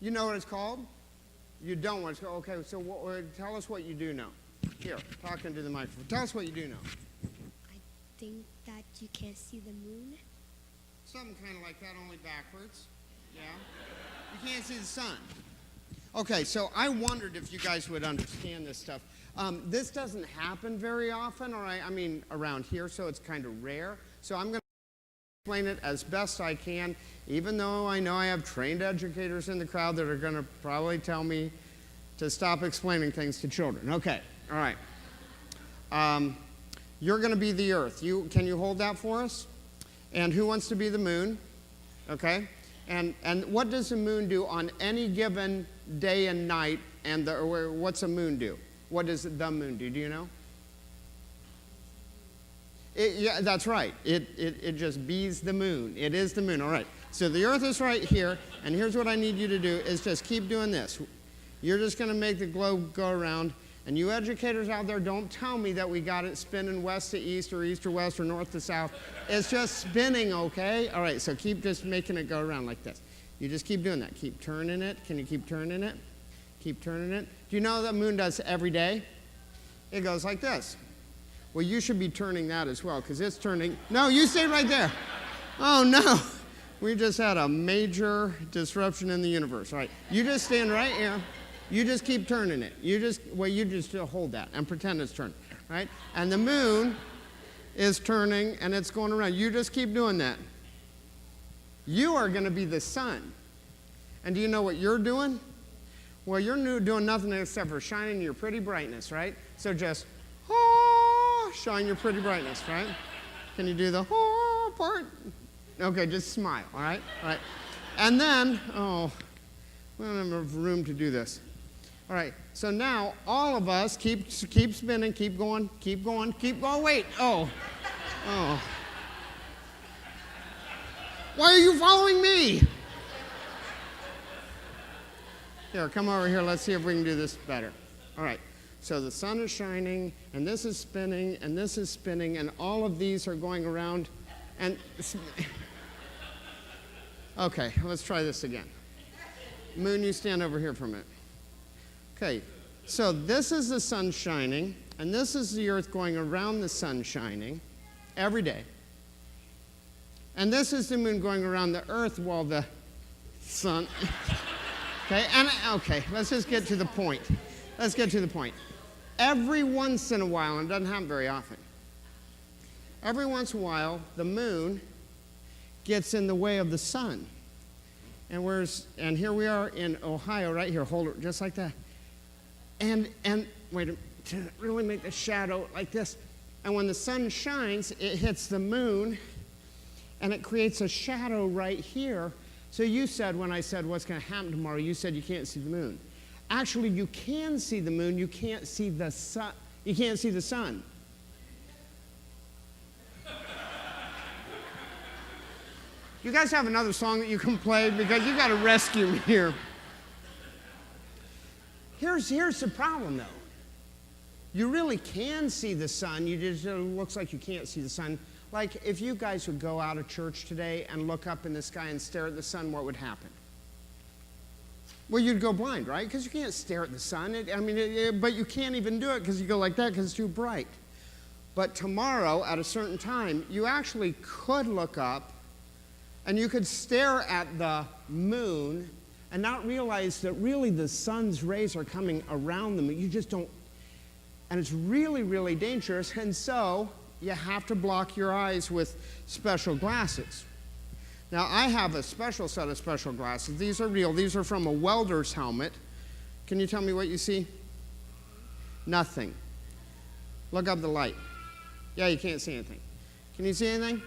You know what it's called? You don't know what it's called. Okay, so tell us what you do know. Here, talking to the microphone. Tell us what you do know. I think that you can't see the moon. Something kind of like that, only backwards. Yeah. You can't see the sun. Okay, so I wondered if you guys would understand this stuff. This doesn't happen very often, I mean, around here, so it's kind of rare. So I'm going to explain it as best I can, even though I know I have trained educators in the crowd that are going to probably tell me to stop explaining things to children. Okay, all right. You're going to be the earth. Can you hold that for us? And who wants to be the moon? Okay. And what does the moon do on any given day and night? And what's a moon do? What does the moon do? Do you know? Yeah, that's right. It just bees the moon. It is the moon. All right. So the earth is right here, and here's what I need you to do is just keep doing this. You're just going to make the globe go around, and you educators out there, don't tell me that we got it spinning west to east or west or north to south. It's just spinning, okay? All right, so keep just making it go around like this. You just keep doing that. Keep turning it. Can you keep turning it? Keep turning it. Do you know the moon does every day? It goes like this. Well, you should be turning that as well, because it's turning. No, you stay right there. Oh, no. We just had a major disruption in the universe. All right, you just stand right here. You just keep turning it. You just hold that and pretend it's turning, right? And the moon is turning, and it's going around. You just keep doing that. You are going to be the sun. And do you know what you're doing? Well, you're doing nothing except for shining your pretty brightness, right? So just, shine your pretty brightness, right? Can you do the part? Okay, just smile, all right? All right. And then, we don't have enough room to do this. All right, so now all of us keep spinning, keep going. Wait, oh. Why are you following me? Here, come over here. Let's see if we can do this better. All right, so the sun is shining, and this is spinning, and this is spinning, and all of these are going around. And okay, let's try this again. Moon, you stand over here for a minute. Okay, so this is the sun shining, and this is the earth going around the sun shining every day. And this is the moon going around the earth while the sun... Okay, let's just get to the point. Every once in a while, and it doesn't happen very often, every once in a while, the moon gets in the way of the sun. And here we are in Ohio, right here. Hold it just like that. And wait, to really make the shadow like this. And when the sun shines, it hits the moon, and it creates a shadow right here. So you said, when I said what's going to happen tomorrow, you said you can't see the moon. Actually, you can see the moon. You can't see the sun. You can't see the sun. You guys have another song that you can play, because you got to rescue me here. Here's the problem, though. You really can see the sun. It looks like you can't see the sun. Like, if you guys would go out of church today and look up in the sky and stare at the sun, what would happen? Well, you'd go blind, right? Because you can't stare at the sun. But you can't even do it because you go like that because it's too bright. But tomorrow, at a certain time, you actually could look up and you could stare at the moon and not realize that really the sun's rays are coming around the moon. You just don't, and it's really, really dangerous. And so you have to block your eyes with special glasses. Now, I have a special set of special glasses. These are real. These are from a welder's helmet. Can you tell me what you see? Nothing. Look up the light. Yeah, you can't see anything. Can you see anything?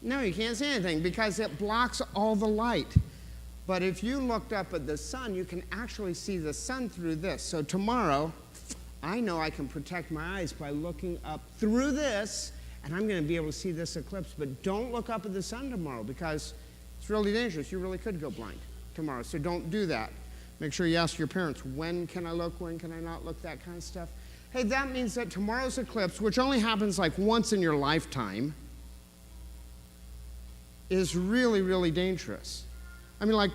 No, you can't see anything because it blocks all the light. But if you looked up at the sun, you can actually see the sun through this. So tomorrow, I know I can protect my eyes by looking up through this, and I'm going to be able to see this eclipse. But don't look up at the sun tomorrow because it's really dangerous. You really could go blind tomorrow. So don't do that. Make sure you ask your parents, when can I look, when can I not look, that kind of stuff. Hey, that means that tomorrow's eclipse, which only happens like once in your lifetime, is really, really dangerous. I mean, like,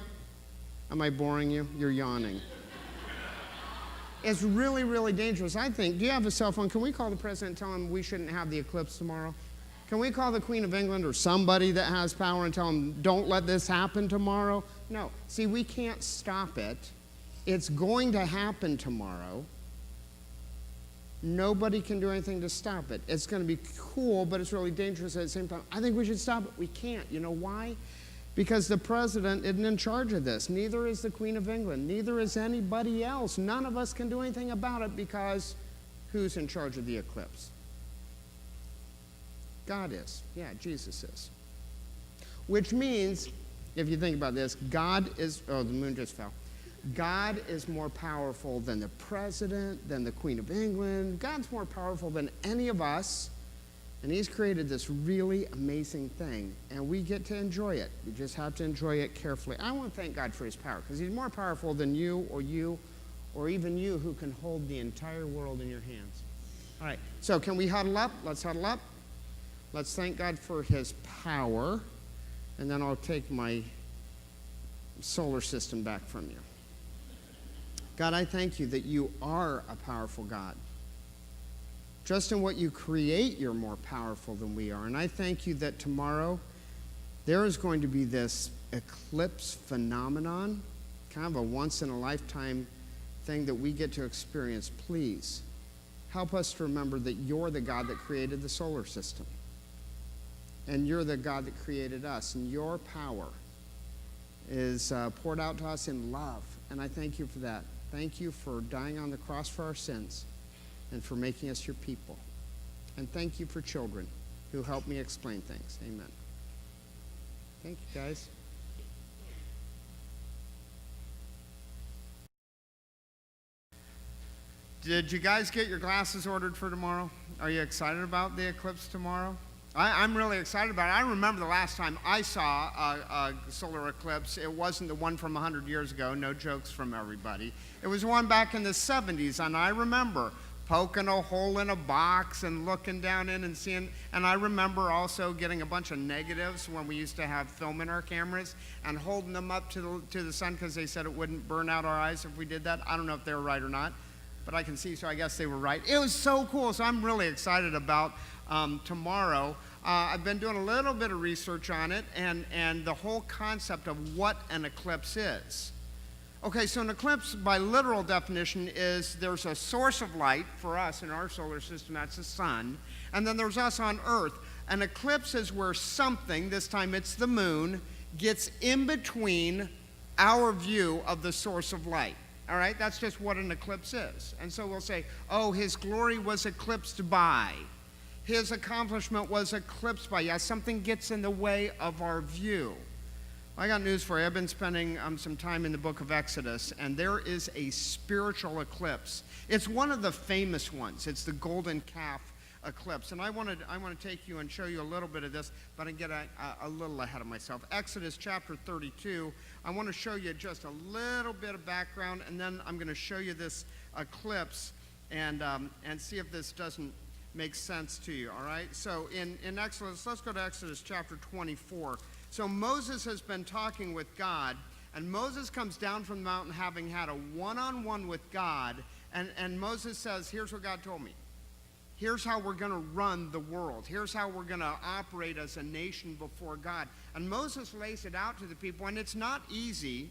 Am I boring you? You're yawning. It's really, really dangerous. I think, do you have a cell phone? Can we call the president and tell him we shouldn't have the eclipse tomorrow? Can we call the Queen of England or somebody that has power and tell them, don't let this happen tomorrow? No. See, we can't stop it. It's going to happen tomorrow. Nobody can do anything to stop it. It's going to be cool, but it's really dangerous at the same time. I think we should stop it. We can't. You know why? Because the president isn't in charge of this. Neither is the Queen of England. Neither is anybody else. None of us can do anything about it because who's in charge of the eclipse? God is. Yeah, Jesus is. Which means, if you think about this, God is, oh, the moon just fell. God is more powerful than the president, than the Queen of England. God's more powerful than any of us. And he's created this really amazing thing, and we get to enjoy it. We just have to enjoy it carefully. I want to thank God for his power, because he's more powerful than you, or even you who can hold the entire world in your hands. All right, so can we huddle up? Let's huddle up. Let's thank God for his power, and then I'll take my solar system back from you. God, I thank you that you are a powerful God. Just in what you create, you're more powerful than we are. And I thank you that tomorrow there is going to be this eclipse phenomenon, kind of a once-in-a-lifetime thing that we get to experience. Please help us to remember that you're the God that created the solar system. And you're the God that created us. And your power is poured out to us in love. And I thank you for that. Thank you for dying on the cross for our sins, and for making us your people. And thank you for children who help me explain things. Amen. Thank you, guys. Did you guys get your glasses ordered for tomorrow? Are you excited about the eclipse tomorrow? I'm really excited about it. I remember the last time I saw a solar eclipse. It wasn't the one from 100 years ago. No jokes from everybody. It was one back in the 70s, and I remember poking a hole in a box and looking down in and seeing, and I remember also getting a bunch of negatives when we used to have film in our cameras and holding them up to the sun because they said it wouldn't burn out our eyes if we did that. I don't know if they were right or not, but I can see, so I guess they were right. It was so cool, so I'm really excited about tomorrow. I've been doing a little bit of research on it and the whole concept of what an eclipse is. Okay, so an eclipse, by literal definition, is there's a source of light for us in our solar system, that's the sun, and then there's us on Earth. An eclipse is where something, this time it's the moon, gets in between our view of the source of light. All right, that's just what an eclipse is. And so we'll say, oh, his glory was eclipsed by. His accomplishment was eclipsed by. Yeah, something gets in the way of our view. I got news for you. I've been spending some time in the book of Exodus, and there is a spiritual eclipse. It's one of the famous ones. It's the golden calf eclipse. And I want to take you and show you a little bit of this, but I get a little ahead of myself. Exodus chapter 32. I want to show you just a little bit of background, and then I'm going to show you this eclipse and see if this doesn't make sense to you, all right? So in Exodus, let's go to Exodus chapter 24. So Moses has been talking with God, and Moses comes down from the mountain having had a one-on-one with God, and Moses says, here's what God told me. Here's how we're going to run the world. Here's how we're going to operate as a nation before God. And Moses lays it out to the people, and it's not easy.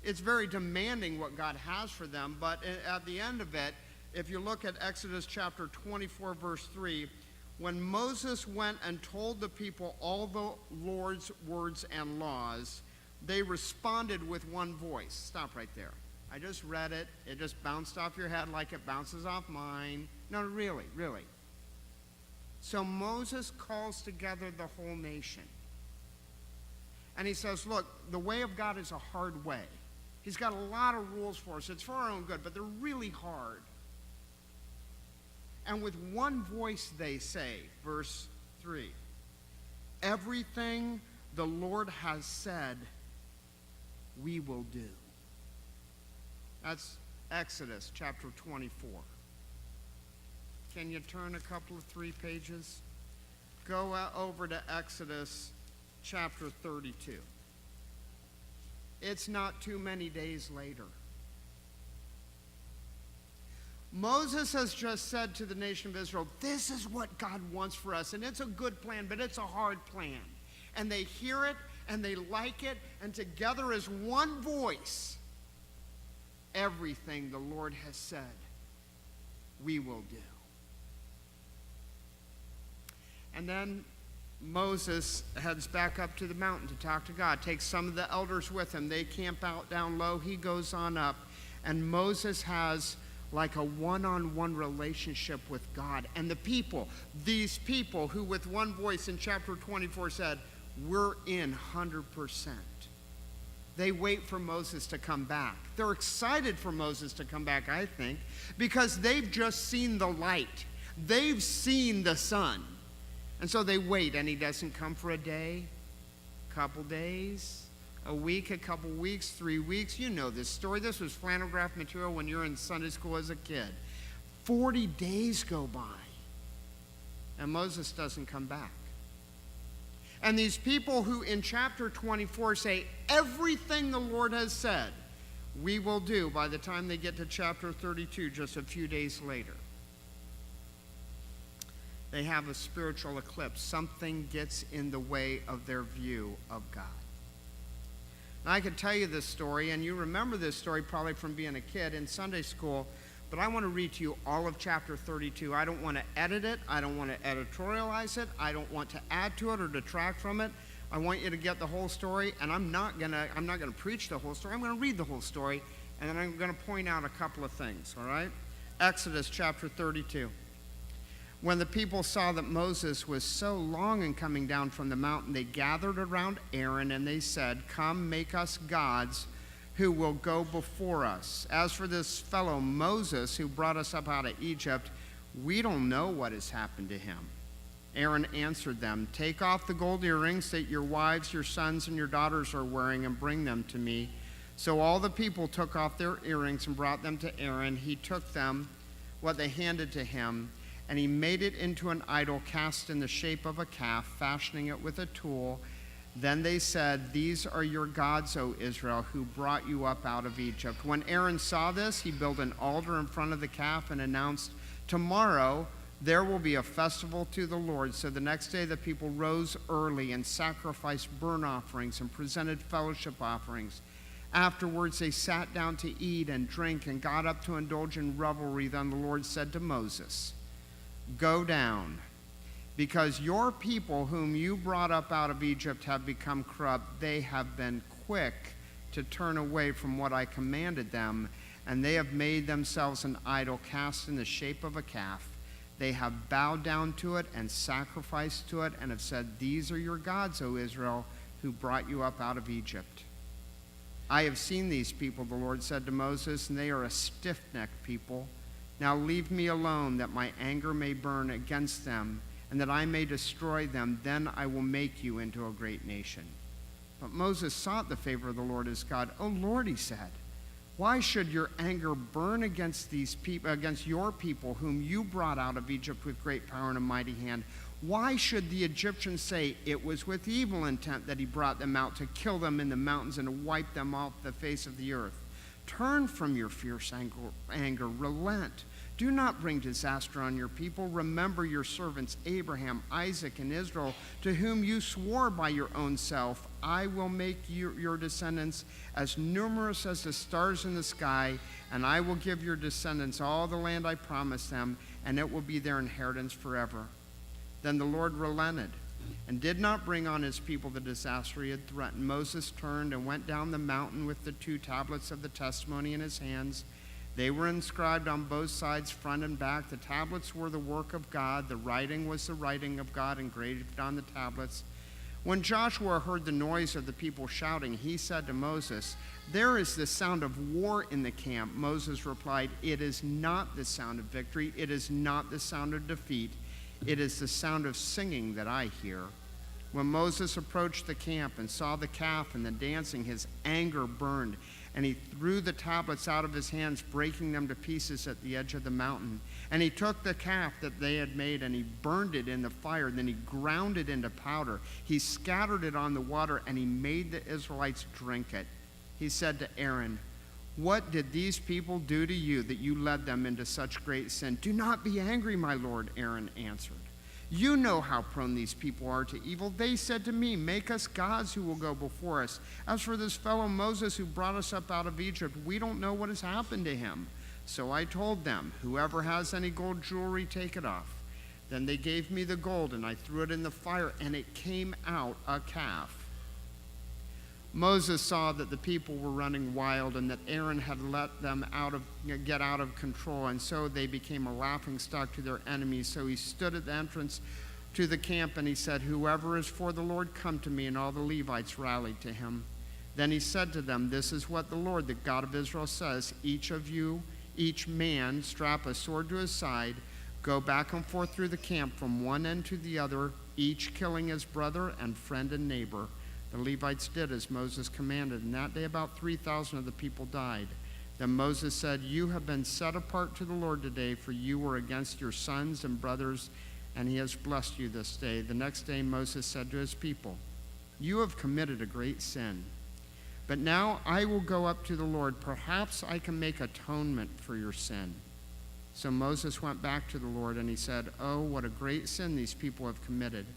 It's very demanding what God has for them, but at the end of it, if you look at Exodus chapter 24, verse 3, when Moses went and told the people all the Lord's words and laws, they responded with one voice. Stop right there. I just read it. It just bounced off your head like it bounces off mine. No, really. So Moses calls together the whole nation. And he says, look, the way of God is a hard way. He's got a lot of rules for us. It's for our own good, but they're really hard. And with one voice they say, verse 3, everything the Lord has said, we will do. That's Exodus chapter 24. Can you turn a couple of 3 pages? Go over to Exodus chapter 32. It's not too many days later. Moses has just said to the nation of Israel, this is what God wants for us, and it's a good plan, but it's a hard plan. And they hear it, and they like it, and together as one voice, everything the Lord has said, we will do. And then Moses heads back up to the mountain to talk to God, takes some of the elders with him. They camp out down low. He goes on up, and Moses has like a one-on-one relationship with God. And the people, these people who with one voice in chapter 24 said, we're in 100%. They wait for Moses to come back. They're excited for Moses to come back, I think, because they've just seen the light. They've seen the sun. And so they wait, and he doesn't come for a day, couple days, a week, a couple weeks, 3 weeks. You know this story. This was flannel graph material when you were in Sunday school as a kid. 40 days go by, and Moses doesn't come back. And these people who in chapter 24 say, everything the Lord has said, we will do, by the time they get to chapter 32, just a few days later, they have a spiritual eclipse. Something gets in the way of their view of God. And I could tell you this story, and you remember this story probably from being a kid in Sunday school, but I want to read to you all of chapter 32. I don't want to edit it. I don't want to editorialize it. I don't want to add to it or detract from it. I want you to get the whole story, and I'm not going to preach the whole story. I'm going to read the whole story, and then I'm going to point out a couple of things, all right? Exodus chapter 32. When the people saw that Moses was so long in coming down from the mountain, they gathered around Aaron and they said, come, make us gods who will go before us. As for this fellow Moses who brought us up out of Egypt, we don't know what has happened to him. Aaron answered them, take off the gold earrings that your wives, your sons, and your daughters are wearing and bring them to me. So all the people took off their earrings and brought them to Aaron. He took them, what they handed to him, and he made it into an idol cast in the shape of a calf, fashioning it with a tool. Then they said, these are your gods, O Israel, who brought you up out of Egypt. When Aaron saw this, he built an altar in front of the calf and announced, tomorrow there will be a festival to the Lord. So the next day the people rose early and sacrificed burnt offerings and presented fellowship offerings. Afterwards they sat down to eat and drink and got up to indulge in revelry. Then the Lord said to Moses, go down, because your people whom you brought up out of Egypt have become corrupt. They have been quick to turn away from what I commanded them, and they have made themselves an idol cast in the shape of a calf. They have bowed down to it and sacrificed to it and have said, these are your gods, O Israel, who brought you up out of Egypt. I have seen these people, the Lord said to Moses, and they are a stiff-necked people. Now leave me alone, that my anger may burn against them, and that I may destroy them. Then I will make you into a great nation. But Moses sought the favor of the Lord his God. O Lord, he said, why should your anger burn against these people, against your people, whom you brought out of Egypt with great power and a mighty hand? Why should the Egyptians say it was with evil intent that he brought them out, to kill them in the mountains and to wipe them off the face of the earth? Turn from your fierce anger, relent. Do not bring disaster on your people. Remember your servants Abraham, Isaac, and Israel, to whom you swore by your own self, I will make your descendants as numerous as the stars in the sky, and I will give your descendants all the land I promised them, and it will be their inheritance forever. Then the Lord relented and did not bring on his people the disaster he had threatened. Moses turned and went down the mountain with the 2 tablets of the testimony in his hands. They were inscribed on both sides, front and back. The tablets were the work of God. The writing was the writing of God engraved on the tablets. When Joshua heard the noise of the people shouting, he said to Moses, there is the sound of war in the camp. Moses replied, it is not the sound of victory. It is not the sound of defeat. It is the sound of singing that I hear. When Moses approached the camp and saw the calf and the dancing, his anger burned, and he threw the tablets out of his hands, breaking them to pieces at the edge of the mountain. And he took the calf that they had made, and he burned it in the fire. Then he ground it into powder. He scattered it on the water, and he made the Israelites drink it. he said to Aaron, "What did these people do to you that you led them into such great sin?" "Do not be angry, my lord," Aaron answered. "You know how prone these people are to evil. They said to me, 'Make us gods who will go before us.' As for this fellow Moses who brought us up out of Egypt, we don't know what has happened to him." So I told them, "Whoever has any gold jewelry, take it off." Then they gave me the gold, and I threw it in the fire, and it came out a calf. Moses saw that the people were running wild and that Aaron had let them get out of control, and so they became a laughingstock to their enemies. So he stood at the entrance to the camp and he said, "Whoever is for the Lord, come to me." And all the Levites rallied to him. Then he said to them, "This is what the Lord, the God of Israel, says. Each of you, each man, strap a sword to his side, go back and forth through the camp from one end to the other, each killing his brother and friend and neighbor." The Levites did as Moses commanded, and that day about 3,000 of the people died. Then Moses said, "You have been set apart to the Lord today, for you were against your sons and brothers, and he has blessed you this day." The next day Moses said to his people, "You have committed a great sin. But now I will go up to the Lord. Perhaps I can make atonement for your sin." So Moses went back to the Lord, and he said, "Oh, what a great sin these people have committed.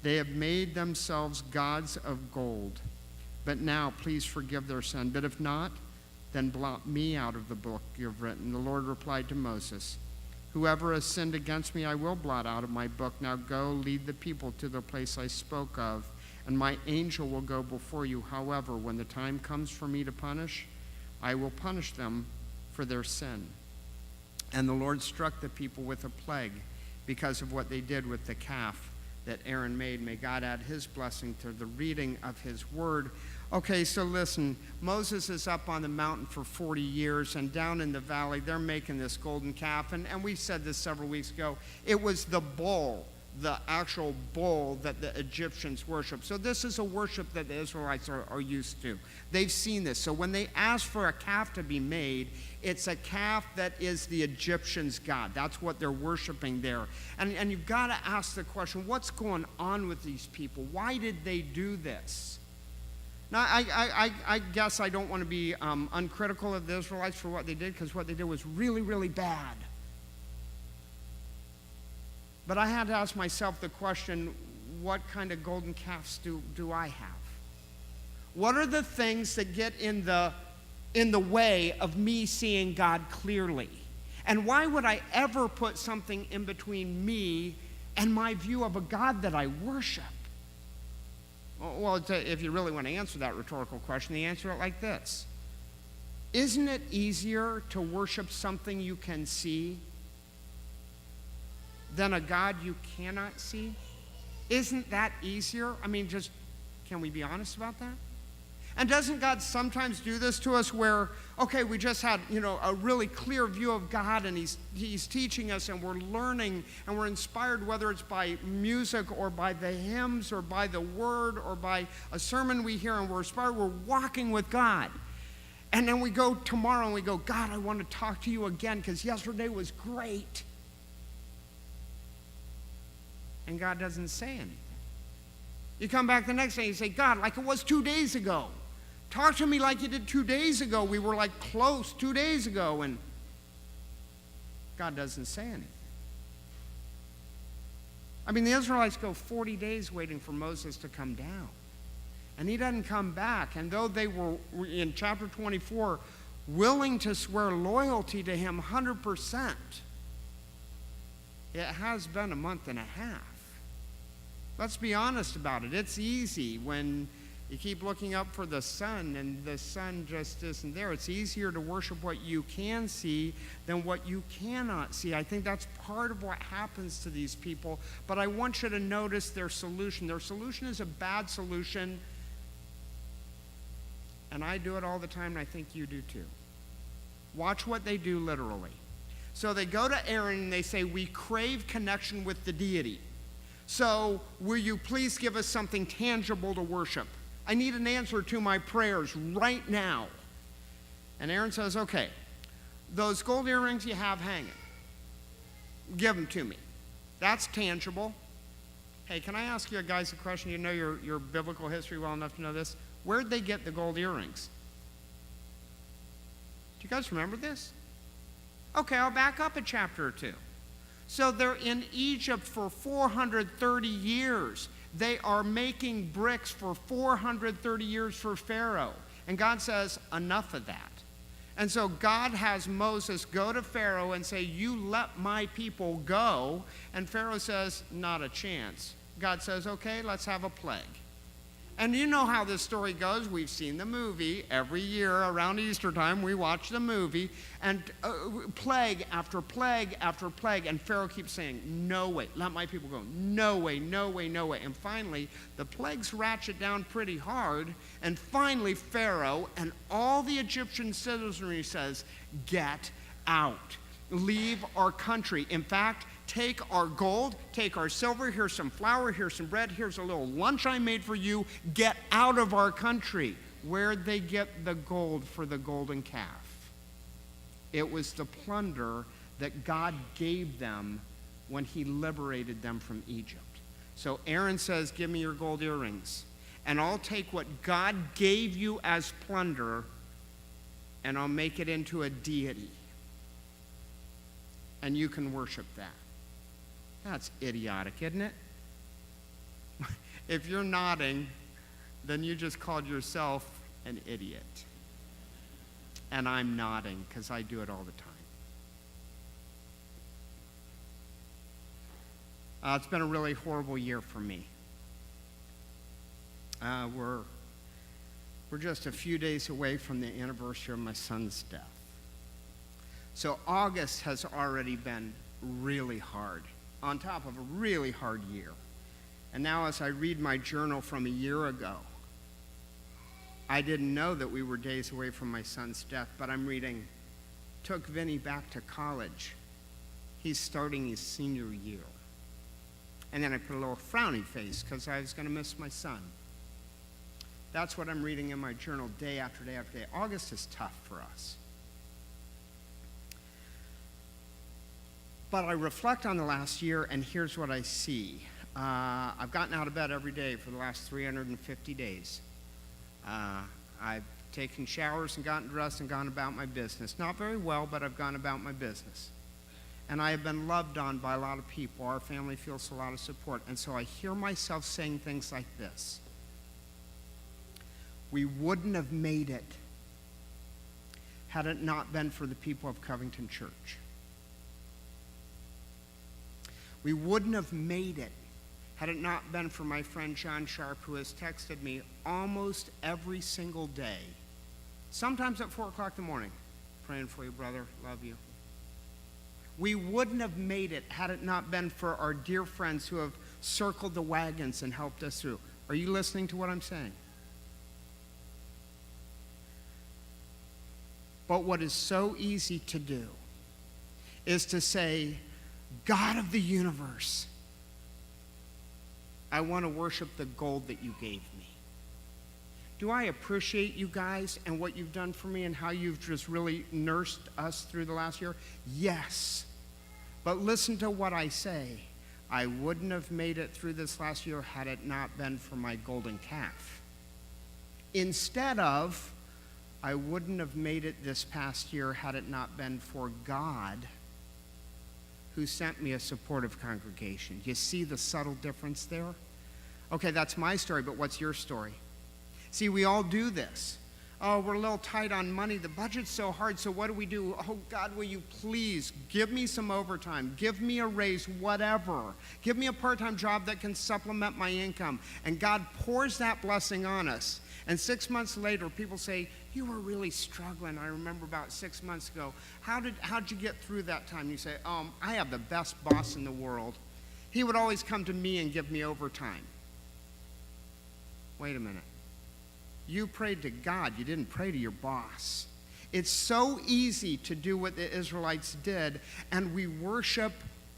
They have made themselves gods of gold. But now please forgive their sin. But if not, then blot me out of the book you have written." The Lord replied to Moses, "Whoever has sinned against me I will blot out of my book. Now go, lead the people to the place I spoke of, and my angel will go before you. However, when the time comes for me to punish, I will punish them for their sin." And the Lord struck the people with a plague because of what they did with the calf that Aaron made. May God add his blessing to the reading of his word. Okay, so listen, Moses is up on the mountain for 40 years, and down in the valley, they're making this golden calf. And we said this several weeks ago. It was the bull, the actual bull that the Egyptians worship. So this is a worship that the Israelites are used to. They've seen this. So when they ask for a calf to be made, it's a calf that is the Egyptians' god. That's what they're worshiping there. And you've got to ask the question, what's going on with these people? Why did they do this? Now, I guess I don't want to be uncritical of the Israelites for what they did, because what they did was really, really bad. But I had to ask myself the question, what kind of golden calves do I have? What are the things that get in the way of me seeing God clearly? And why would I ever put something in between me and my view of a God that I worship? Well, if you really want to answer that rhetorical question, the answer is like this. Isn't it easier to worship something you can see than a God you cannot see? Isn't that easier? I mean, can we be honest about that? And doesn't God sometimes do this to us where, okay, we just had, a really clear view of God, and he's teaching us, and we're learning, and we're inspired, whether it's by music or by the hymns or by the word or by a sermon we hear, and we're inspired, we're walking with God. And then we go tomorrow and we go, "God, I want to talk to you again because yesterday was great." And God doesn't say anything. You come back the next day and you say, "God, like it was 2 days ago. Talk to me like you did 2 days ago. We were like close 2 days ago." And God doesn't say anything. I mean, the Israelites go 40 days waiting for Moses to come down. And he doesn't come back. And though they were, in chapter 24, willing to swear loyalty to him 100%, it has been a month and a half. Let's be honest about it. It's easy when you keep looking up for the sun and the sun just isn't there. It's easier to worship what you can see than what you cannot see. I think that's part of what happens to these people. But I want you to notice their solution. Their solution is a bad solution. And I do it all the time, and I think you do too. Watch what they do literally. So they go to Aaron and they say, "We crave connection with the deity. So will you please give us something tangible to worship? I need an answer to my prayers right now." And Aaron says, "Okay, those gold earrings you have hanging, give them to me. That's tangible." Hey, can I ask you guys a question? You know your biblical history well enough to know this. Where'd they get the gold earrings? you guys remember this? Okay, I'll back up a chapter or two. So they're in Egypt for 430 years. They are making bricks for 430 years for Pharaoh. And God says, enough of that. And so God has Moses go to Pharaoh and say, you let my people go. And Pharaoh says, not a chance. God says, okay, let's have a plague. And you know how this story goes. We've seen the movie. Every year around Easter time, we watch the movie. And plague after plague after plague. And Pharaoh keeps saying, no way, let my people go. No way, no way, no way. And finally, the plagues ratchet down pretty hard. And finally, Pharaoh and all the Egyptian citizenry says, get out. Leave our country. In fact, take our gold, take our silver, here's some flour, here's some bread, here's a little lunch I made for you, get out of our country. Where'd they get the gold for the golden calf? It was the plunder that God gave them when he liberated them from Egypt. So Aaron says, give me your gold earrings, and I'll take what God gave you as plunder, and I'll make it into a deity. And you can worship that. That's idiotic, isn't it? If you're nodding, then you just called yourself an idiot. And I'm nodding because I do it all the time. It's been a really horrible year for me. We're just a few days away from the anniversary of my son's death. So August has already been really hard, on top of a really hard year. And now as I read my journal from a year ago, I didn't know that we were days away from my son's death, but I'm reading, took Vinny back to college. He's starting his senior year. And then I put a little frowny face because I was going to miss my son. That's what I'm reading in my journal day after day after day. August is tough for us. But I reflect on the last year, and here's what I see. I've gotten out of bed every day for the last 350 days. I've taken showers and gotten dressed and gone about my business. Not very well, but I've gone about my business. And I have been loved on by a lot of people. Our family feels a lot of support. And so I hear myself saying things like this. We wouldn't have made it had it not been for the people of Covington Church. We wouldn't have made it had it not been for my friend John Sharp, who has texted me almost every single day, sometimes at 4 o'clock in the morning, praying for you, brother, love you. We wouldn't have made it had it not been for our dear friends who have circled the wagons and helped us through. Are you listening to what I'm saying? But what is so easy to do is to say, God of the universe, I want to worship the gold that you gave me. Do I appreciate you guys and what you've done for me and how you've just really nursed us through the last year? Yes. But listen to what I say. I wouldn't have made it through this last year had it not been for my golden calf. Instead of, I wouldn't have made it this past year had it not been for God, who sent me a supportive congregation. You see the subtle difference there? Okay, that's my story, but what's your story? See, we all do this. Oh, we're a little tight on money. The budget's so hard, so what do? Oh, God, will you please give me some overtime? Give me a raise, whatever. Give me a part-time job that can supplement my income. And God pours that blessing on us. And 6 months later, people say, you were really struggling. I remember about 6 months ago. How'd you get through that time? You say, I have the best boss in the world. He would always come to me and give me overtime. Wait a minute. You prayed to God. You didn't pray to your boss. It's so easy to do what the Israelites did, and we worship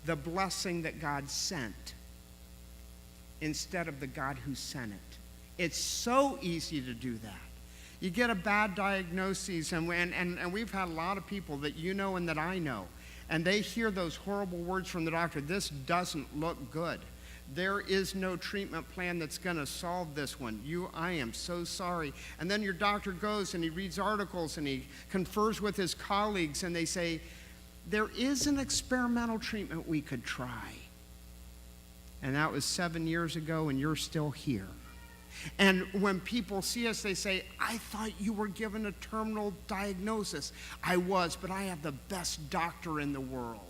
the blessing that God sent instead of the God who sent it. It's so easy to do that. You get a bad diagnosis, and we've had a lot of people that you know and that I know, and they hear those horrible words from the doctor, this doesn't look good. There is no treatment plan that's going to solve this one. I am so sorry. And then your doctor goes and he reads articles and he confers with his colleagues and they say, there is an experimental treatment we could try. And that was 7 years ago and you're still here. And when people see us, they say, I thought you were given a terminal diagnosis. I was, but I have the best doctor in the world.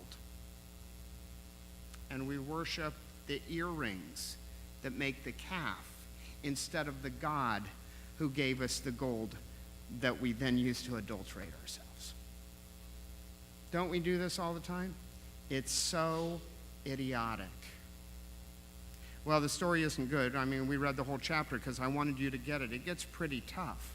And we worship the earrings that make the calf instead of the God who gave us the gold that we then use to adulterate ourselves. Don't we do this all the time? It's so idiotic. Well, the story isn't good. I mean, we read the whole chapter because I wanted you to get it. It gets pretty tough.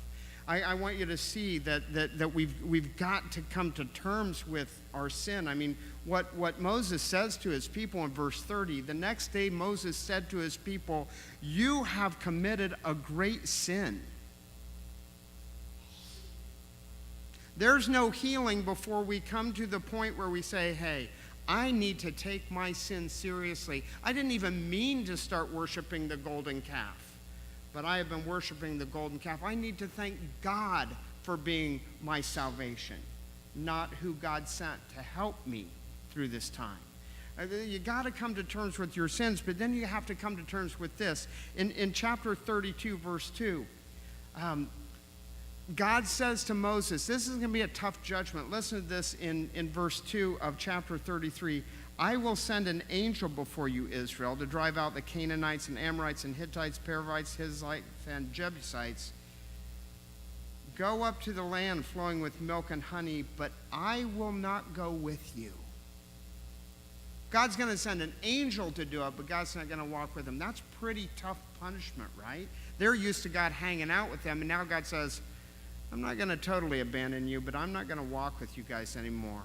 I want you to see that we've got to come to terms with our sin. I mean, what Moses says to his people in verse 30, the next day Moses said to his people, you have committed a great sin. There's no healing before we come to the point where we say, hey, I need to take my sin seriously. I didn't even mean to start worshiping the golden calf, but I have been worshiping the golden calf. I need to thank God for being my salvation, not who God sent to help me through this time. You got to come to terms with your sins, but then you have to come to terms with this. In chapter 32, verse 2, God says to Moses, this is going to be a tough judgment. Listen to this in verse 2 of chapter 33. I will send an angel before you, Israel, to drive out the Canaanites and Amorites and Hittites, Perizzites, Hivites, and Jebusites. Go up to the land flowing with milk and honey, but I will not go with you. God's going to send an angel to do it, but God's not going to walk with them. That's pretty tough punishment, right? They're used to God hanging out with them, and now God says, I'm not going to totally abandon you, but I'm not going to walk with you guys anymore.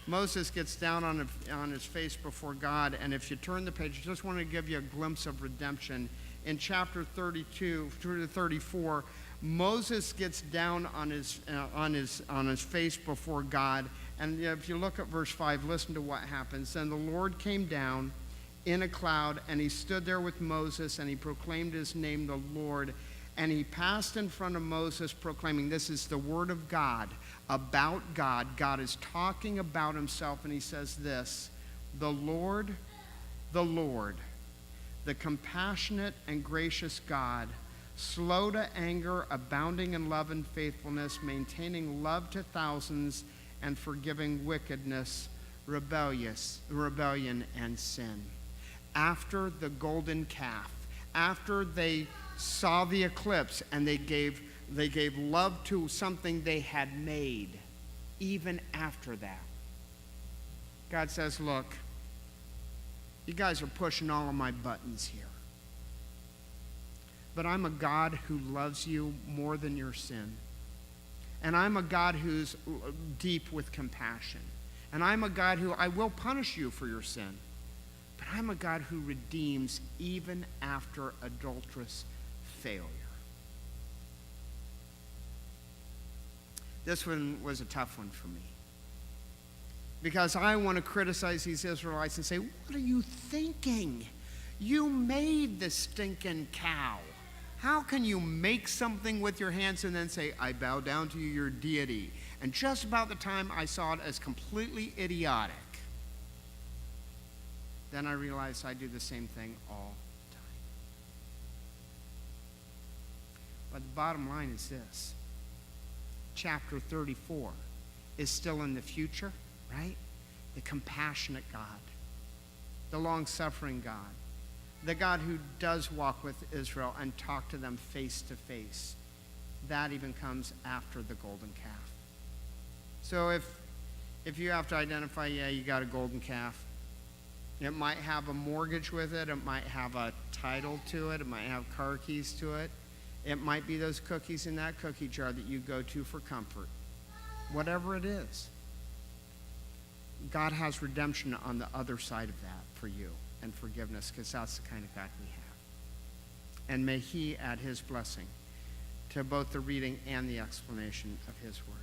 Moses gets down on his face before God, and if you turn the page, I just want to give you a glimpse of redemption. In chapter 32 through to 34, Moses gets down on his face before God, and if you look at verse 5, listen to what happens. Then the Lord came down in a cloud, and he stood there with Moses, and he proclaimed his name, the Lord. And he passed in front of Moses proclaiming, this is the word of God about God. God is talking about himself, and he says this, the Lord, the compassionate and gracious God, slow to anger, abounding in love and faithfulness, maintaining love to thousands, and forgiving wickedness, rebellion, and sin. After the golden calf, after they saw the eclipse and they gave love to something they had made, even after that, God says, look, you guys are pushing all of my buttons here. But I'm a God who loves you more than your sin. And I'm a God who's deep with compassion. And I'm a God who I will punish you for your sin. But I'm a God who redeems even after adulterous failure. This one was a tough one for me, because I want to criticize these Israelites and say, what are you thinking? You made the stinking cow. How can you make something with your hands and then say, I bow down to you, your deity? And just about the time I saw it as completely idiotic, then I realized I do the same thing all the time. But the bottom line is this. Chapter 34 is still in the future, right? The compassionate God, the long-suffering God, the God who does walk with Israel and talk to them face to face. That even comes after the golden calf. So if you have to identify, yeah, you got a golden calf, it might have a mortgage with it, it might have a title to it, it might have car keys to it, it might be those cookies in that cookie jar that you go to for comfort. Whatever it is, God has redemption on the other side of that for you, and forgiveness, because that's the kind of God we have. And may he add his blessing to both the reading and the explanation of his word.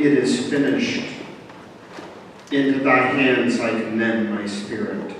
It is finished. Into thy hands I commend my spirit.